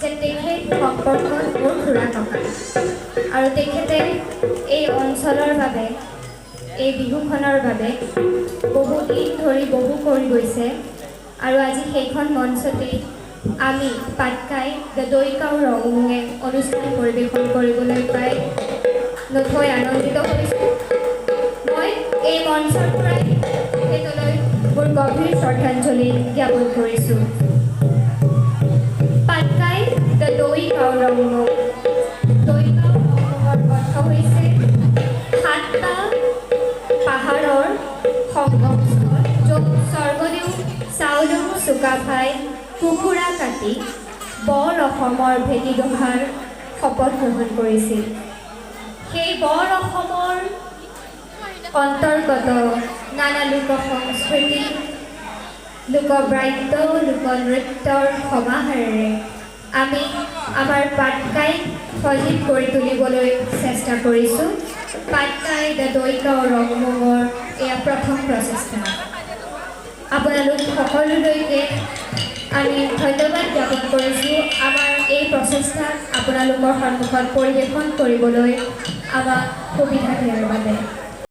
যে তেখেত সম্পৰ্কত মোৰ খুৰা থকা আৰু তেখেতে এই অঞ্চলৰ বাবে এই বিহুখনৰ বাবে বহু দিন ধৰি বহু কৰি গৈছে আৰু আজি সেইখন মঞ্চতেই আমি পাটকাই দৈকাও ৰংমুঙে অনুষ্ঠান পৰিৱেশন কৰিবলৈ পাই নথৈ আনন্দিত হৈছোঁ। মই এই মঞ্চৰ পৰাই তেখেতলৈ মোৰ গভীৰ শ্ৰদ্ধাঞ্জলি জ্ঞাপন কৰিছোঁ। পাটকাই দৈকাও ৰংমুং। দৈকাও ৰংমুঙৰ অৰ্থ হৈছে সাতটা পাহাৰৰ সংগমস্থল, য'ত স্বৰ্গদেউ চাওলুং চুকাফাই কুকুৰা কাটি বৰ অসমৰ ভেটি গঢ়াৰ শপত গ্ৰহণ কৰিছিল। সেই বৰ অসমৰ অন্তৰ্গত নানা লোক সংস্কৃতি, লোকবাদ্য, লোকনৃত্যৰ সমাহাৰেৰে আমি আমাৰ পাটকাইক সজীৱ কৰি তুলিবলৈ চেষ্টা কৰিছোঁ। পাটকাই দৈকাও ৰংমুঙৰ এয়া প্ৰথম প্ৰচেষ্টা। আপোনালোক সকলোলৈকে আমি ধন্যবাদ জ্ঞাপন কৰিছোঁ আমাৰ এই প্ৰচেষ্টাত আপোনালোকৰ সন্মুখত পৰিৱেশন কৰিবলৈ আমাক সুবিধা দিয়াৰ বাবে।